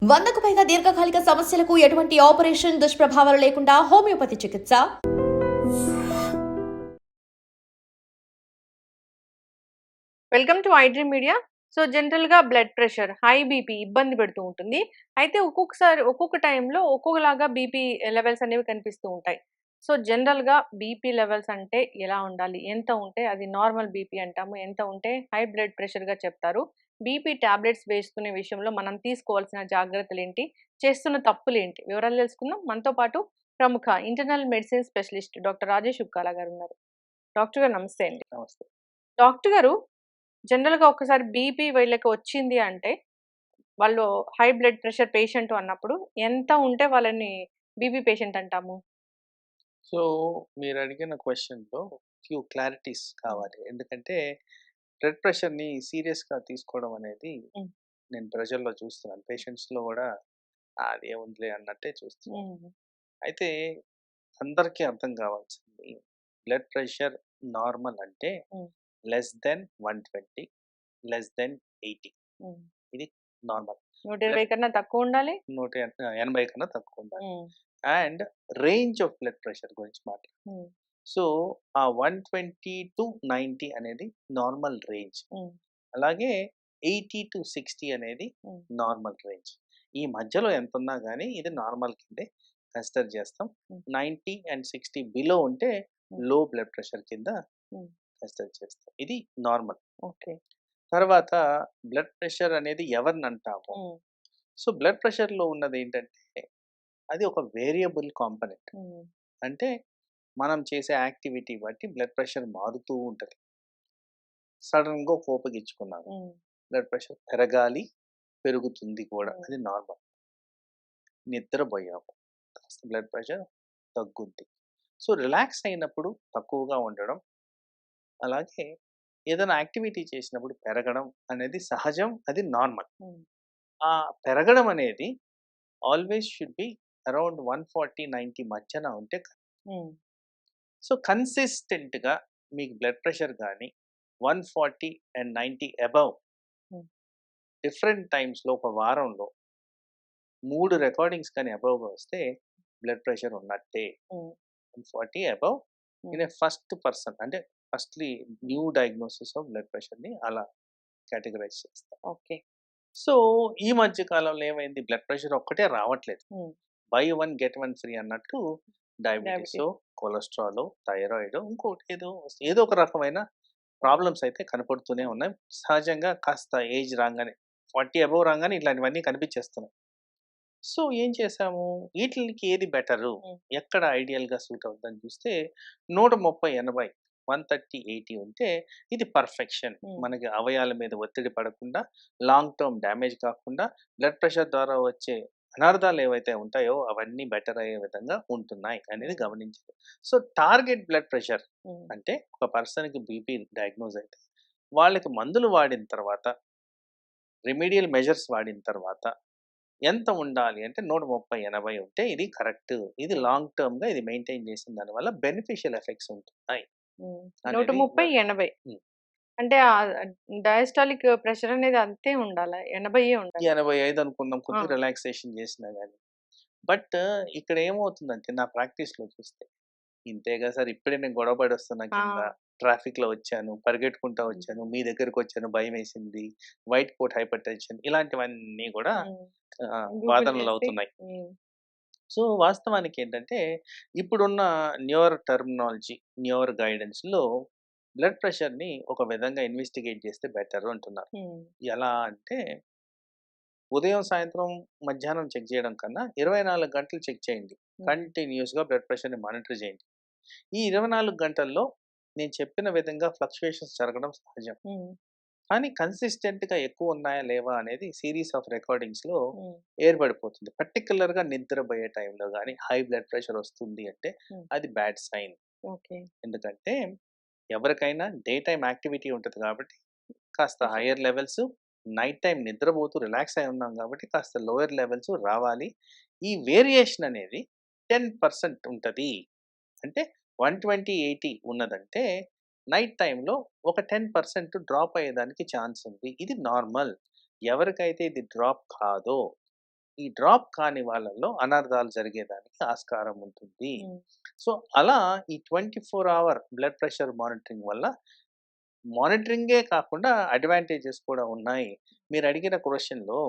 100కు పైగా దీర్ఘకాలిక సమస్యలకు ఎటువంటి ఆపరేషన్ దుష్ప్రభావాలు లేకుండా హోమియోపతి చికిత్స. Welcome to iDream media. So జనరల్‌గా బ్లడ్ ప్రెషర్, హై బీపీ ఇబ్బంది పెడుతూ ఉంటుంది. అయితే ఒక్కొక్కసారి ఒక్కొక్క టైంలో ఒక్కొక్కలాగా బీపీ లెవెల్స్ అనేవి కనిపిస్తూ ఉంటాయి. సో జనరల్‌గా బీపీ లెవెల్స్ అంటే ఎలా ఉండాలి? ఎంత ఉంటే అది నార్మల్ బీపీ అంటాము. ఎంత ఉంటే హై బ్లడ్ ప్రెషర్‌గా చెప్తారు. బీపీ టాబ్లెట్స్ వేసుకునే విషయంలో మనం తీసుకోవాల్సిన జాగ్రత్తలేంటి? చేస్తున్న తప్పులేంటి? వివరాలు తెలుసుకుందాం. మనతో పాటు ప్రముఖ internal medicine specialist doctor Rajesh Ukkala గారు ఉన్నారు. డాక్టర్ గారు నమస్తే అండి. నమస్తే. డాక్టర్ గారు జనరల్‌గా ఒక్కసారి బీపీ వీళ్ళకి వచ్చింది అంటే, వాళ్ళు హై బ్లడ్ ప్రెషర్ పేషెంట్ అన్నప్పుడు ఎంత ఉంటే వాళ్ళని బీపీ పేషెంట్ అంటాము? సో, మీరడిగిన క్వెషన్‌లో ఫ్యూ క్లారిటీస్ కావాలి. ఎందుకంటే, బ్లడ్ ప్రెషర్‌ని సీరియస్‌గా తీసుకోవడం అనేది హ్మ్. నేను ప్రజల్లో చూస్తున్నాను. పేషెంట్స్‌లో గూడా అదేముందిలే అన్నట్టే చూస్తున్నాను. హ్మ్. అయితే అందరికీ అర్థం కావాల్సింది బ్లడ్ ప్రెషర్ నార్మల్ అంటే హ్మ్. లెస్ దెన్ 120, లెస్ దెన్ 80 హ్మ్. ఇది నార్మల్. 120 బ్లడ్ కన్నా తక్కువుండాలి? 180 కన్నా తక్కువుండాలి. హ్మ్. And range of blood pressure గురించి హ్మ్. సో, ఆ 120-90 అనేది నార్మల్ రేంజ్. హ్మ్. అలాగే 80-60 అనేది హ్మ్. Normal range. ఈ మధ్యలో ఎంతున్నా గానీ ఇది నార్మల్ కిందే కన్సిడర్ చేస్తాం. హ్మ్. 90 అండ్ 60 బిలో ఉంటే హ్మ్. లో బ్లడ్ ప్రెషర్ కింద హ్మ్. కన్సిడర్ చేస్తాం. ఇది నార్మల్. ఓకే. తర్వాత బ్లడ్ ప్రెషర్ అనేది ఎవరినంటాము? హ్మ్. సో, బ్లడ్ ప్రెషర్‌లో ఉన్నదేంటంటే అది ఒక వేరియబుల్ కాంపోనెంట్. హ్మ్. అంటే మనం చేసే యాక్టివిటీ బట్టి బ్లడ్ ప్రెషర్ మారుతూ ఉంటది. సడెన్‌గా కోపగించుకున్నాము. హ్మ్. బ్లడ్ ప్రెషర్ పెరగాలి, పెరుగుతుంది కూడా. హ్మ్. అది నార్మల్. నిద్రబోయాము. కాస్త బ్లడ్ ప్రెషర్ తగ్గుద్ది. సో, రిలాక్స్ అయినప్పుడు తక్కువగా ఉండడం, అలాగే ఏదైనా యాక్టివిటీ చేసినప్పుడు పెరగడం అనేది సహజం. అది నార్మల్. హ్మ్. ఆ పెరగడం అనేది ఆల్వేస్ షుడ్ బి అరౌండ్ 140, 90 మధ్యన ఉంటే హ్మ్. సో, కన్సిస్టెంట్‌గా మీకు బ్లడ్ ప్రెషర్ గాని 140 అండ్ 90 అబోవ్ హ్మ్. డిఫరెంట్ టైమ్స్‌లో ఒక వారంలో 3 రికార్డింగ్స్ కానీ అబోవ్‌గా వస్తే బ్లడ్ ప్రెషర్ ఉన్నట్టే. హ్మ్. 140 above hmm. In a first person అంటే firstly new diagnosis of blood ప్రెషర్‌ని అలా కేటగరైజ్ చేస్తాం. ఓకే. సో, ఈ మధ్య కాలంలో ఏమైంది బ్లడ్ ప్రెషర్ ఒక్కటే రావట్లేదు. హ్మ్. By one get one free అన్నట్టు డయాబెటిసో, డయాబెటిస్. కొలెస్ట్రాలో, థైరాయిడో ఇంకోటి ఏదో ఒక రకమైన ప్రాబ్లమ్స్ అయితే కనపడుతూనే ఉన్నాయి. సహజంగా కాస్త ఏజ్ రాంగానే 40 అబోవ్ రాంగానే ఇట్లాంటివన్నీ కనిపించేస్తున్నాయి. సో, ఏం చేశాము? ఈట్లికి ఏది బెటరు? హ్మ్. ఎక్కడ ఐడియల్‌గా సూట్ అవుద్దని చూస్తే 130, 80, 130, 80 ఉంటే ఇది పర్ఫెక్షన్. హ్మ్. మనకి అవయవాల మీద ఒత్తిడి పడకుండా, లాంగ్ టర్మ్ డ్యామేజ్ కాకుండా, బ్లడ్ ప్రెషర్ ద్వారా వచ్చే అనర్థాలు ఏవైతే ఉంటాయో అవన్నీ బెటర్ అయ్యే విధంగా ఉంటున్నాయి అనేది హ్మ్. గమనించారు. సో, టార్గెట్ బ్లడ్ ప్రెషర్ హ్మ్. అంటే ఒక పర్సన్‌కి బీపీ డయాగ్నోస్ అయితే వాళ్ళకి మందులు వాడిన తర్వాత, రెమెడియల్ మెజర్స్ వాడిన తర్వాత ఎంత ఉండాలి అంటే 130, 80 ఉంటే ఇది కరెక్ట్. ఇది లాంగ్ టర్మ్‌గా ఇది మెయింటైన్ చేసిన దానివల్ల బెనిఫిషియల్ ఎఫెక్ట్స్ ఉంటున్నాయి హ్మ్. అనేది 130, 80 హ్మ్. అంటే డయాస్టాలిక్ ప్రెషర్ అనేది అంతే ఉండాలా? 80 ఉండాలి. 85 అనుకుందాం ఆ! కొద్దిగా రిలాక్సేషన్ చేసినా గాని. బట్ ఇక్కడ ఏమవుతుందంటే నా ప్రాక్టీస్‌లో చూస్తే, ఇంతేగా సార్ ఇప్పుడే నేను గొడవ పడొస్తున్నా ఆ! కింద. ట్రాఫిక్‌లో వచ్చాను, పరిగెట్టుకుంటా హ్మ్. వచ్చాను, మీ దగ్గరికొచ్చాను భయమేసింది, వైట్ కోట్ హైపర్ టెన్షన్ ఇలాంటివన్నీ గూడా హ్మ్. గూగుల్ చేసి వాదనలవుతున్నాయి. హ్మ్. సో, వాస్తవానికేంటంటే, ఇప్పుడున్న న్యూరో టెర్మినాలజీ, న్యూరో గైడెన్స్‌లో బ్లడ్ ప్రెషర్‌ని ఒక విధంగా ఇన్వెస్టిగేట్ చేస్తే బెటరు అంటున్నారు. హ్మ్. ఎలా అంటే, ఉదయం, సాయంత్రం, మధ్యాహ్నం చెక్ చేయడం కన్నా 24 గంటలు చెక్ చేయండి. హ్మ్. కంటిన్యూయస్‌గా బ్లడ్ ప్రెషర్‌ని మానిటర్ చేయండి. ఈ 24 గంటల్లో నేను చెప్పిన విధంగా ఫ్లక్చుయేషన్స్ జరగడం సహజం. హ్మ్. కానీ కన్సిస్టెంట్‌గా ఎక్కువున్నాయా, లేవా అనేది సీరీస్ ఆఫ్ రికార్డింగ్స్‌లో హ్మ్. ఏర్పడిపోతుంది. పర్టిక్యులర్‌గా నిద్రబోయే టైంలో గాని, హై బ్లడ్ ప్రెషర్ వస్తుంది అంటే హ్మ్. అది బ్యాడ్ సైన్. ఓకే. ఎందుకంటే ఎవరికైనా డే టైమ్ యాక్టివిటీ ఉంటది కాబట్టి కాస్త pressure higher levels, night time నిద్రపోతూ రిలాక్స్ అయి ఉన్నాం కాబట్టి కాస్త లోయర్ లెవెల్స్ రావాలి. ఈ వేరియేషన్ అనేది 10% ఉంటది. అంటే 120, 80 ఉన్నదంటే నైట్ టైమ్‌లో ఒక 10% డ్రాప్ అయ్యేదానికి ఛాన్స్ ఉంది. ఇది నార్మల్. ఎవరికైతే ఇది డ్రాప్ కాదో, ఈ డ్రాప్ కాని వాళ్ళల్లో అనర్థాలు జరిగేదానికి ఆస్కారం ఉంటుంది. ఉమ్, సో అలా ఈ 24 hour బ్లడ్ ప్రెషర్ మానిటరింగ్ వల్ల మానిటరింగే కాకుండా అడ్వాంటేజెస్ కూడా ఉన్నాయి. మీరు అడిగిన క్వశ్చన్‌లో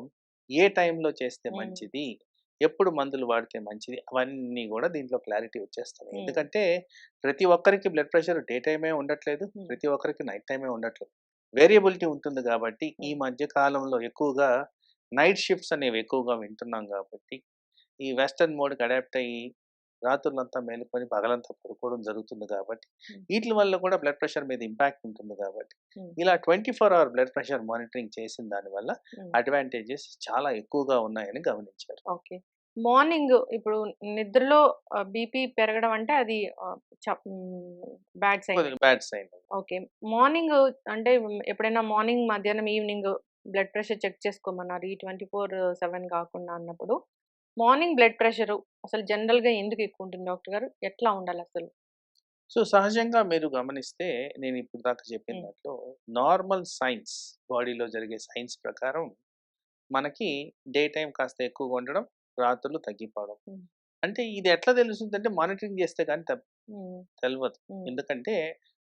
ఏ టైంలో చేస్తే ఉమ్, మంచిది? ఎప్పుడు మందులు వాడితే మంచిది? అవన్నీ గూడా దీంట్లో క్లారిటీ వచ్చేస్తది. ఉమ్, ఎందుకంటే ప్రతి ఒక్కరికి బ్లడ్ ప్రెషర్ డే టైమే ఉండట్లేదు. ఉమ్, ప్రతి ఒక్కరికి నైట్ టైమే ఉండట్లేదు. వేరియబిలిటీ ఉంటుంది గాబట్టి ఈ ఉమ్, మధ్య కాలంలో ఎక్కువగా నైట్ షిఫ్ట్స్ అనేవి ఎక్కువగా వింటున్నాం గాబట్టి ఈ వెస్టర్న్ మోడ్‌కి అడాప్ట్ అయ్యి రాత్రులంతా మేలుకొని పగలంతా పడుకోవడం జరుగుతుంది కాబట్టి ఉమ్, వీట్లి వల్ల కూడా బ్లడ్ ప్రెషర్ మీద ఇంపాక్ట్ ఉంటుంది కాబట్టి ఉమ్, ఇలా 24 అవర్ బ్లడ్ ప్రెషర్ మానిటరింగ్ చేసిన దానివల్ల ఉమ్. అడ్వాంటేజెస్ చాలా ఎక్కువగా ఉన్నాయని గమనించారు. ఓకే. మార్నింగ్ ఇప్పుడు నిద్రలో బీపీ పెరగడం అంటే అది బ్యాడ్ సైన్. కొద్దిగా బ్యాడ్ సైన్. ఓకే. మార్నింగ్ అంటే ఎప్పుడైనా మార్నింగ్, మధ్యాహ్నం, ఈవినింగ్ బ్లడ్ ప్రెషర్ చెక్ చేసుకోమన్నారు. ఈ 24/7 కాకుండా అన్నప్పుడు. మార్నింగ్ బ్లడ్ ప్రెషరు అసలు జనరల్‌గా ఎందుకు ఎక్కువ ఉంటుంది డాక్టర్ గారు? ఎట్లా ఉండాలసలు? సో సహజంగా మీరు గమనిస్తే నేను ఇప్పుడు దాకా చెప్పిన హ్మ్. దాంట్లో నార్మల్ సైన్స్ బాడీలో జరిగే సైన్స్ ప్రకారం మనకి డే టైం కాస్త ఎక్కువగా ఉండడం, రాత్రులు తగ్గిపోవడం. హ్మ్. అంటే ఇది ఎట్లా తెలుస్తుందంటే మానిటరింగ్ చేస్తే గాని హ్మ్. తెలవదు. హ్మ్. ఎందుకంటే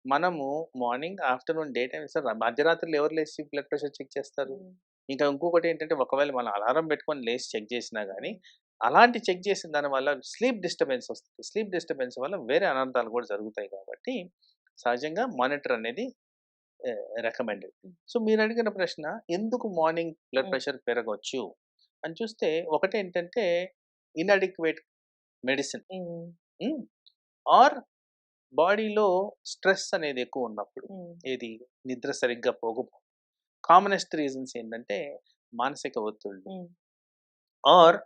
మనము మార్నింగ్, ఆఫ్టర్‌నూన్, డే టైమ్స్ మధ్యరాత్రులు ఎవరు లేసి బ్లడ్ ప్రెషర్ చెక్ చేస్తారు? హ్మ్. ఇంకా ఇంకొకటి ఏంటంటే ఒకవేళ మనం అలారం పెట్టుకొని లేసి చెక్ చేసినా గాని, హ్మ్. అలాంటి చెక్ చేసిన దాని వల్ల స్లీప్ డిస్టర్బెన్స్ వస్తుంది. స్లీప్ డిస్టర్బెన్స్ వల్ల వేరే అనర్థాలు కూడా జరుగుతాయి కాబట్టి సహజంగా మానిటర్ అనేది రికమెండెడ్. హ్మ్. సో మీరు అడిగిన ప్రశ్న ఎందుకు మార్నింగ్ బ్లడ్ హ్మ్. ప్రెషర్ పెరగొచ్చు అని చూస్తే ఒకటేంటంటే ఇన్‌అడిక్వేట్ మెడిసిన్. హ్మ్. హ్మ్. ఆర్ బాడీలో స్ట్రెస్ అనేది ఎక్కువ ఉన్నప్పుడు. హ్మ్. ఏది నిద్ర సరిగ్గా పోకపోవడం. కామనెస్ట్ రీజన్స్ ఏంటంటే మానసిక ఒత్తిళ్ళు హ్మ్. ఆర్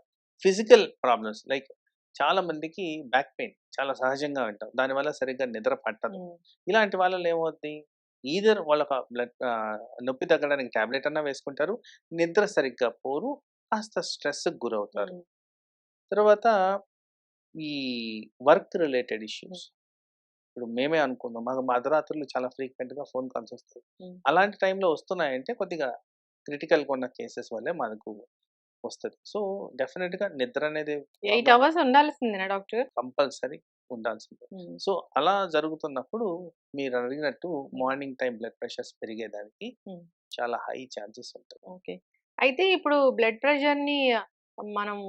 ఫిజికల్ ప్రాబ్లమ్స్ లైక్ చాలా మందికి బ్యాక్ పెయిన్ చాలా సహజంగా వింటాం. దానివల్ల సరిగ్గా నిద్ర పట్టదు. హ్మ్. ఇలాంటి వాళ్ళలో ఏమవుద్ది? ఈథర్ వాళ్ళొక నొప్పి తగ్గడానికి టాబ్లెట్ అన్నా వేసుకుంటారు. నిద్ర సరిగ్గా పోరు. కాస్త స్ట్రెస్‌కి గురవుతారు. హ్మ్. తర్వాత ఈ వర్క్ రిలేటెడ్ హ్మ్. ఇష్యూస్. ఇప్పుడు మేమే అనుకుందాం. మాకు అర్ధరాత్రులు చాలా ఫ్రీక్వెంట్‌గా ఫోన్ కాల్స్ వస్తాయి. హ్మ్. అలాంటి టైంలో వస్తున్నాయంటే కొద్దిగా క్రిటికల్‌గా ఉన్న కేసెస్ వల్లే మనకు వస్తది. సో, డెఫినిట్‌గా నిద్ర అనేది 8 ప్రాబ్లమ్ అవర్స్ ఉండాల్సిందేనా డాక్టర్? కంపల్సరీ ఉండాల్సిందే. హ్మ్. సో, అలా జరుగుతున్నప్పుడు మీరడిగినట్టు హ్మ్. మార్నింగ్ టైమ్ బ్లడ్ ప్రెషర్స్ పెరిగేదానికి హ్మ్. చాలా హై ఛాన్సెస్ ఉంటాయి. ఓకే. అయితే ఇప్పుడు బ్లడ్ ప్రెషర్‌ని మనము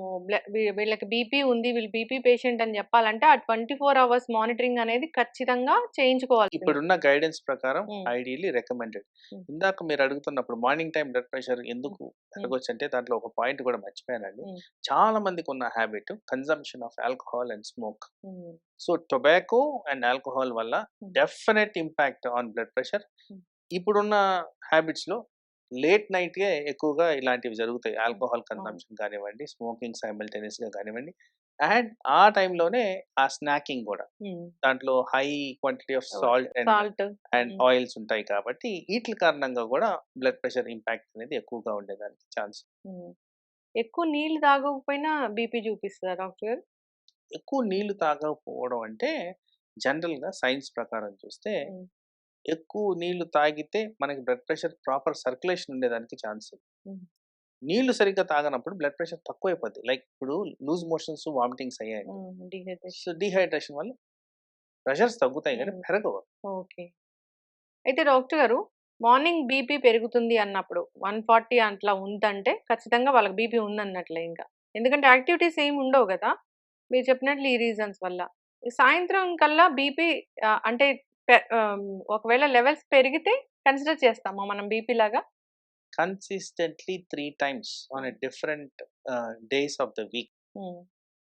వీళ్ళకి బీపీ ఉంది. వీళ్ళు బీపీ పేషెంట్ అని జెప్పాలంటే ఆ 24 అవర్స్ మానిటరింగ్ అనేది ఖచ్చితంగా చేయించుకోవాల్సిందే. ఇప్పుడున్న గైడెన్స్ ప్రకారం హ్మ్. Ideally recommended. హ్మ్. ఇందాక మీరు అడుగుతున్నప్పుడు మార్నింగ్ టైమ్ బ్లడ్ ప్రెషర్ హ్మ్. ఎందుకు హ్మ్. పెరగొచ్చంటే దాంట్లో ఒక పాయింట్ కూడా మర్చిపోయానండి. హ్మ్. చాలా మందికున్న habit consumption of alcohol and smoke. Hmm. So, tobacco and alcohol వల్ల hmm. Definite impact on blood pressure. Hmm. ఇప్పుడున్న హ్యాబిట్స్‌లో లేట్ నైటే ఎక్కువగా ఇలాంటివి జరుగుతాయి. హ్మ్. ఆల్కహాల్ అవును. కన్జంప్షన్ కానివ్వండి, స్మోకింగ్ సైమల్టేనియస్‌గా కానివ్వండి. అండ్ ఆ టైంలోనే ఆ స్నాకింగ్ గూడా. హ్మ్. దాంట్లో high quantity of salt salt. And హ్మ్. ఆయిల్స్ ఉంటాయి కాబట్టి ఈట్లి కారణంగా గూడా బ్లడ్ ప్రెషర్ ఇంపాక్ట్ అనేది ఎక్కువగా ఉండేదానికి ఛాన్స్. హ్మ్. ఎక్కువ నీళ్ళు తాగకపోయినా బీపీ చూపిస్తదా డాక్టర్ గారు? ఎక్కువ నీళ్లు తాగకపోవడం అంటే జనరల్‌గా సైన్స్ ప్రకారం చూస్తే హ్మ్. ఎక్కువ నీళ్లు తాగితే మనకి బ్లడ్ ప్రెషర్ ప్రాపర్ సర్క్యులేషన్ ఉండేదానికి ఛాన్స్ ఉంది. హ్మ్. నీళ్లు సరిగ్గా తాగనప్పుడు బ్లడ్ ప్రెషర్ తక్కువైపోద్ది. లైక్ ఇప్పుడు లూజ్ మోషన్స్, వామిటింగ్స్ అయ్యాయండి. హ్మ్. So, dehydration. డీహైడ్రేషన్ వల్ల ప్రెషర్స్ తగ్గుతాయి గానీ హ్మ్. పెరగవు. ఓకే. అయితే డాక్టర్ గారు మార్నింగ్ బీపీ పెరుగుతుంది అన్నప్పుడు 140 అట్లా ఉందంటే ఖచ్చితంగా వాళ్ళకి బీపీ ఉందన్నట్లే ఇంకా. ఎందుకంటే యాక్టివిటీస్ ఏమి ఉండవు గదా! మీరు చెప్పినట్లు ఈ రీజన్స్ వల్ల. ఈ సాయంత్రం కల్లా బీపీ అంటే పె ఆహ్, ఒకవేళ లెవెల్స్ పెరిగితే కన్సిడర్ చేస్తామా మనం బీపీ లాగా? కన్సిస్టెంట్‌లీ 3 టైమ్స్ ఆన్ ఎ హ్మ్. Different days of the week హ్మ్.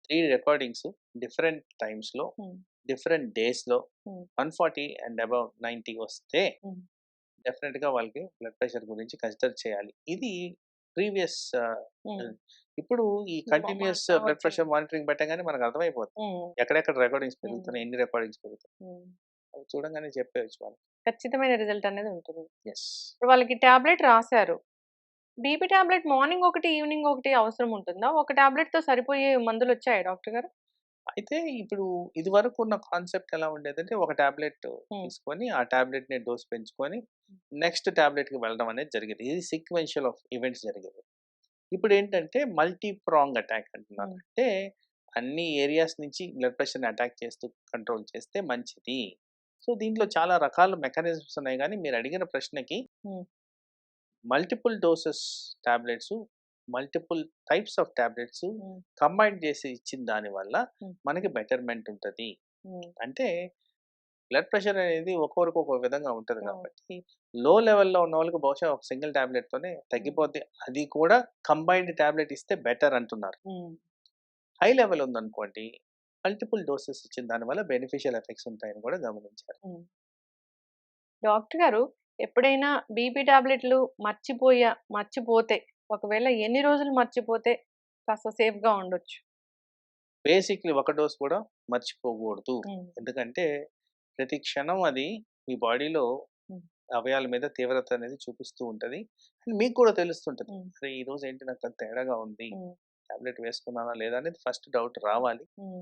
3 రికార్డింగ్స్ డిఫరెంట్ టైమ్స్‌లో, హ్మ్. డిఫరెంట్ డేస్‌లో హ్మ్. 140 అండ్ అబోవ్ 90 వస్తే హ్మ్. డెఫినిట్‌గా వాళ్ళకి బ్లడ్ ప్రెషర్ గురించి కన్సిడర్ చేయాలి. ఇది ప్రీవియస్ హ్మ్. ఇప్పుడు ఈ కంటిన్యూయస్ బ్లడ్ వచ్చింది. ప్రెషర్ మానిటరింగ్ పెట్టంగానే మనకు అర్థమైపోతుంది. హ్మ్. ఎక్కడెక్కడ రికార్డింగ్స్ హ్మ్. పెరుగుతున్నాయి, ఎన్ని రికార్డింగ్స్ పెరుగుతున్నాయి. హ్మ్. అవి చూడంగానే చెప్పేయొచ్చు వాళ్ళు. ఖచ్చితమైన రిజల్ట్ అనేది ఉంటుంది. యెస్. ఇప్పుడు వాళ్ళకి టాబ్లెట్ రాసారు. బీపీ టాబ్లెట్ మార్నింగ్ ఒకటి, ఈవినింగ్ ఒకటి అవసరం ఉంటుందా? ఒక టాబ్లెట్‌తో సరిపోయే మందులొచ్చాయా డాక్టర్ గారు? అయితే ఇప్పుడు ఇదివరకు ఉన్న కాన్సెప్ట్ ఎలా ఉండేదంటే ఒక టాబ్లెట్ హ్మ్. తీసుకొని, ఆ టాబ్లెట్‌ని డోస్ పెంచుకొని నెక్స్ట్ టాబ్లెట్‌కి వెళ్ళడం అనేది జరిగేది. ఇది సీక్వెన్షియల్ ఆఫ్ ఈవెంట్స్ జరిగేవి. ఇప్పుడు ఏంటంటే మల్టీ ప్రాంగ్ అటాక్ అంటున్నారు. అంటే అన్ని ఏరియాస్ నుంచి బ్లడ్ ప్రెషర్ని అటాక్ చేస్తూ కంట్రోల్ చేస్తే మంచిది. సో దీంట్లో చాలా రకాల మెకానిజమ్స్ ఉన్నాయి, కానీ మీరు అడిగిన ప్రశ్నకి Hmm. Multiple doses tablets, multiple types of tablets Hmm. Combine చేసి ఇచ్చిన దానివల్ల Hmm. మనకి బెటర్మెంట్ ఉంటుంది. Hmm. అంటే బ్లడ్ ప్రెషర్ అనేది ఒక్కొక్కరికి ఒక్కో విధంగా ఉంటుంది అవును. కాబట్టి లో లెవెల్లో ఉన్న వాళ్ళకి బహుశా ఒక సింగిల్ టాబ్లెట్తోనే తగ్గిపోద్ది. అది కూడా కంబైన్డ్ టాబ్లెట్ ఇస్తే బెటర్ అంటున్నారు. Hmm. హై లెవెల్ ఉందనుకోండి, మల్టిపుల్ డోసెస్ ఇచ్చిన దానివల్ల బెనిఫిషియల్ ఎఫెక్ట్స్ ఉంటాయని కూడా గమనించారు. Hmm. డాక్టర్ గారు, ఎప్పుడైనా బీపీ టాబ్లెట్లు మర్చిపోతే ఒకవేళ ఎన్ని రోజులు మర్చిపోతే కాస్త సేఫ్గా ఉండొచ్చు? బేసిక్లీ ఒక డోస్ కూడా మర్చిపోకూడదు. Hmm. ఎందుకంటే ప్రతి క్షణం అది మీ బాడీలో Hmm. అవయాల మీద తీవ్రత అనేది చూపిస్తూ ఉంటుంది. అండ్ మీకు కూడా తెలుస్తుంటుంది, Hmm. అరే ఈ రోజు ఏంటి నాకు అంత తేడాగా ఉంది, Hmm. టాబ్లెట్ వేసుకున్నానా లేదా అనేది ఫస్ట్ డౌట్ రావాలి. Hmm.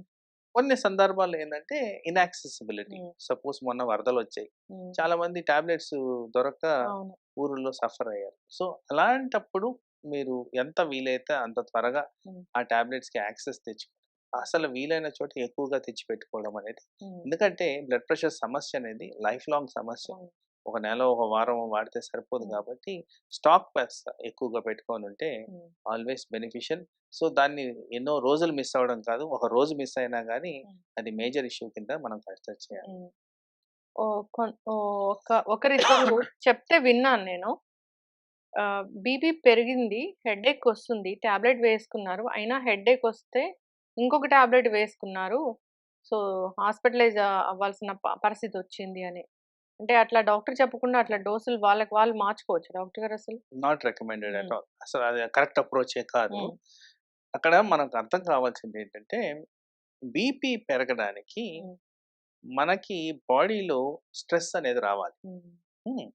కొన్ని సందర్భాల్లో ఏంటంటే ఇన్యాక్సెసిబిలిటీ, Hmm. సపోజ్ మొన్న వరదలు వచ్చాయి, Hmm. చాలా మంది టాబ్లెట్స్ దొరక్క అవును. ఊరుల్లో సఫర్ అయ్యారు. సో అలాంటప్పుడు మీరు ఎంత వీలైతే అంత త్వరగా Hmm. ఆ టాబ్లెట్స్కి యాక్సెస్ తెచ్చుకోండి. అసలు వీలైన చోట ఎక్కువగా తెచ్చి పెట్టుకోవడం అనేది, Hmm. ఎందుకంటే బ్లడ్ ప్రెషర్ సమస్య అనేది లైఫ్ లాంగ్ సమస్య. అవును. ఒక నెల ఒక వారం వాడితే సరిపోదు. Hmm. కాబట్టి స్టాక్ ఎక్కువగా పెట్టుకొని ఉంటే Hmm. Always beneficial. సో దాన్ని ఎన్నో రోజులు మిస్ అవ్వడం కాదు, ఒక రోజు మిస్ అయినా కానీ Hmm. అది మేజర్ ఇష్యూ కింద మనం కన్సిడర్ చేయాలి. Hmm. ఒకరిద్దరు చెప్తే విన్నాను నేను. బీపీ పెరిగింది, హెడేక్ వస్తుంది, టాబ్లెట్ వేసుకున్నారు. అయినా హెడేక్ వస్తే ఇంకొక టాబ్లెట్ వేసుకున్నారు. సో, హాస్పిటలైజ్ అవ్వాల్సిన పరిస్థితి వచ్చింది అని. అంటే అట్లా డాక్టర్ చెప్పకుండా అట్లా డోసులు వాళ్ళకి వాళ్ళు మార్చుకోవచ్చా డాక్టర్ గారు అసలు? Not recommended Hmm. At all. అసలు అది కరెక్ట్ అప్రోచే కాదు. Hmm. అక్కడ మనకు అర్థం కావాల్సింది ఏంటంటే, బీపీ పెరగడానికి Hmm. మనకి బాడీలో స్ట్రెస్ అనేది రావాలి. Hmm.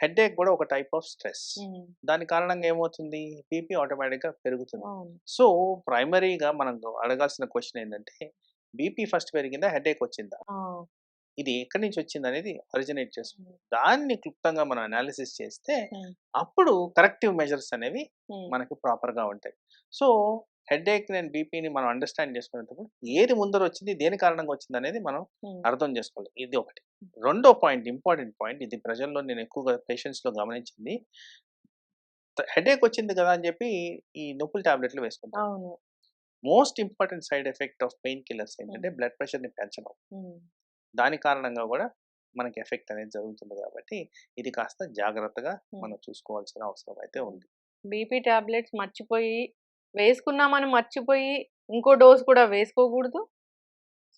హెడేక్ కూడా ఒక టైప్ ఆఫ్ స్ట్రెస్. Hmm. దాని కారణంగా ఏమవుతుంది, బీపీ ఆటోమేటిక్గా పెరుగుతుంది. అవును. సో ప్రైమరీగా మనం అడగాల్సిన క్వశ్చన్ ఏంటంటే, బీపీ ఫస్ట్ పెరిగిందా, హెడేక్ వచ్చిందా, ఆ! ఇది ఎక్కడి నుంచి వచ్చింది అనేది ఒరిజినేట్ చేస్తుంది. Hmm. దాన్ని క్లుప్తంగా మనం అనాలిసిస్ చేస్తే Hmm. అప్పుడు కరెక్టివ్ మెజర్స్ అనేవి Hmm. మనకి ప్రాపర్గా ఉంటాయి. సో హెడేక్ అండ్ బీపీని మనం అండర్స్టాండ్ చేసుకునేటప్పుడు ఏది ముందర వచ్చింది, దేని కారణంగా వచ్చింది అనేది మనం Hmm. అర్థం చేసుకోవాలి. ఇది ఒకటి. రెండో పాయింట్, ఇంపార్టెంట్ పాయింట్, ఇది ప్రజల్లో నేను ఎక్కువగా పేషెంట్స్లో గమనించింది, హెడేక్ వచ్చింది కదా అని చెప్పి ఈ నొప్పుల టాబ్లెట్లు వేసుకుంటారు. అవును. Most important side effect of pain killers ఏంటంటే బ్లడ్ ప్రెషర్ని పెంచడం. Hmm. దాని కారణంగా కూడా మనకి ఎఫెక్ట్ అనేది జరుగుతుంది. కాబట్టి ఇది కాస్త జాగ్రత్తగా Hmm. మనం చూసుకోవాల్సిన అవసరం అయితే ఉంది. బీపీ టాబ్లెట్స్ వేసుకున్నామని మర్చిపోయి ఇంకో డోస్ కూడా వేసుకోకూడదు.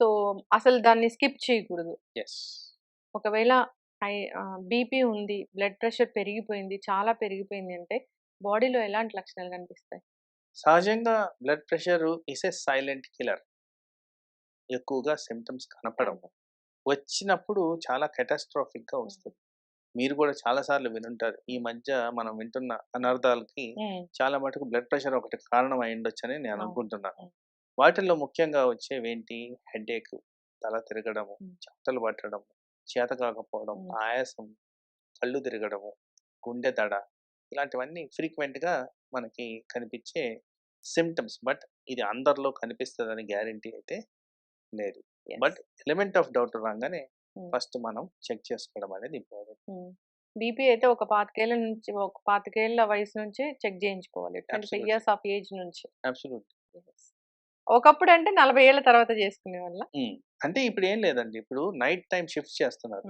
సో, అసలు దాన్ని స్కిప్ చేయకూడదు. ఎస్. ఒకవేళ బీపీ ఉంది, బ్లడ్ ప్రెషర్ పెరిగిపోయింది, చాలా పెరిగిపోయింది అంటే బాడీలో ఎలాంటి లక్షణాలు కనిపిస్తాయి? సహజంగా blood pressure is a silent killer. ఎక్కువగా సిమ్టమ్స్ కనపడవు, వచ్చినప్పుడు చాలా కెటాస్ట్రాఫిక్గా వస్తుంది. మీరు కూడా చాలా సార్లు వినుంటారు, ఈ మధ్య మనం వింటున్న అనర్థాలకి హ్మ్. చాలా మటుకు బ్లడ్ ప్రెషర్ ఒకటి కారణం అయి ఉండొచ్చని నేను అవును. అనుకుంటున్నాను. అవును. వాటిల్లో ముఖ్యంగా వచ్చేవేంటి, హెడేక్, తల తిరగడము, Hmm. చెమటలు పట్టడము, చేత కాకపోవడం, Hmm. ఆయాసం, కళ్ళు తిరగడము, గుండె దడ, ఇలాంటివన్నీ ఫ్రీక్వెంట్గా మనకి కనిపించే సిమ్టమ్స్. బట్ ఇది అందరిలో కనిపిస్తుందని గ్యారంటీ అయితే లేదు. Yes. But element of doubt రాగానే Hmm. ఫస్ట్ మనం చెక్ చేసుకోవడం అనేది ఇంపార్టెంట్. బీపీ అయితే ఒక 25 వయసు నుంచి చెక్ చేయించుకోవాలి. 25 Absolutely. ఇయర్స్ ఆఫ్ ఏజ్ నుంచి. అబ్సల్యూట్. ఒకప్పుడు అంటే 40 ఏళ్ల తర్వాత చేసుకునేవాళ్ళ? అంటే ఇప్పుడు ఏం లేదండి, ఇప్పుడు నైట్ టైం షిఫ్ట్స్ చేస్తున్నారు,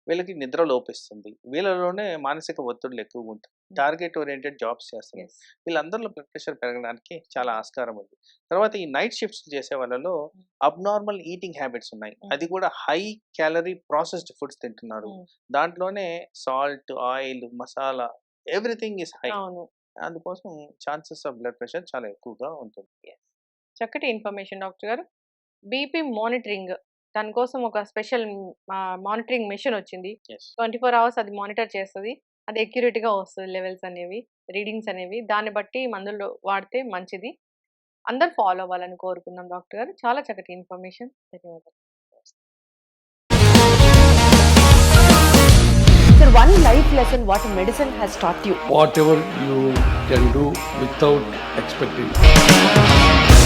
వీళ్ళకి నిద్ర లోపిస్తుంది, వీళ్ళలోనే మానసిక ఒత్తిడులు ఎక్కువగా ఉంటాయి, టార్గెట్ ఓరియంటెడ్ జాబ్స్ చేస్తున్నారు, వీళ్ళందరిలో బ్లడ్ ప్రెషర్ పెరగడానికి చాలా ఆస్కారం ఉంది. తర్వాత ఈ నైట్ షిఫ్ట్స్ చేసే వాళ్ళలో అబ్నార్మల్ ఈటింగ్ హ్యాబిట్స్ ఉన్నాయి, అది కూడా హై క్యాలరీ ప్రాసెస్డ్ ఫుడ్స్ తింటున్నారు, దాంట్లోనే salt, oil, masala, everything is high. అవును. అందుకోసం ఛాన్సెస్ ఆఫ్ బ్లడ్ ప్రెషర్ చాలా ఎక్కువగా ఉంటుంది. చక్కటి ఇన్ఫర్మేషన్ డాక్టర్ గారు. బీపీ మానిటరింగ్, దానికోసం ఒక స్పెషల్ మానిటరింగ్ మెషిన్ వచ్చింది. Yes. 24 అవర్స్ అది మానిటర్ చేస్తుంది. అది అక్యురేట్‌గా వస్తుంది, లెవెల్స్ అనేవి, రీడింగ్స్ అనేవి. దాన్ని బట్టి మందులు వాడితే మంచిది. అందరూ ఫాలో అవ్వాలని కోరుకుందాం డాక్టర్ గారు. చాలా చక్కటి ఇన్ఫర్మేషన్. ధన్యవాదాలు. one life lesson what medicine has taught you. whatever you can do without expecting.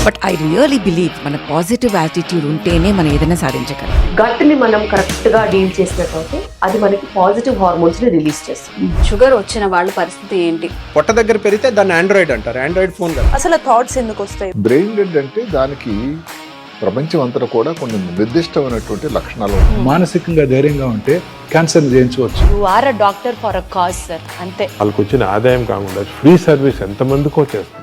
But I really believe మన పాజిటివ్ యాటిట్యూడ్ ఉంటేనే మనం ఏదైనా సాధించగలం. గట్ని మనం కరెక్ట్ గా డీల్ చేసినట్లయితే అది మనకి పాజిటివ్ హార్మోన్స్ ని రిలీజ్ చేస్తుంది. షుగర్ వచ్చిన వాళ్ళ పరిస్థితి ఏంటి? పొట్ట దగ్గర పెరిగితే దాన్ని ఆండ్రాయిడ్ అంటారు, ఆండ్రాయిడ్ ఫోన్ కాదు. అసలు థాట్స్ ఎందుకు వస్తాయి? బ్రెయిన్ డెడ్ అంటే దానికి ప్రపంచం అంతా కూడా కొన్ని నిర్దిష్టమైనటువంటి లక్షణాలు ఉంటాయి. మానసికంగా ధైర్యంగా ఉంటే క్యాన్సర్ జయించవచ్చు. You are a doctor for a cause sir, అంతే. వాళ్ళకి వచ్చిన ఆదాయం కాకుండా ఫ్రీ సర్వీస్ ఎంతమందికో చేస్తుంది.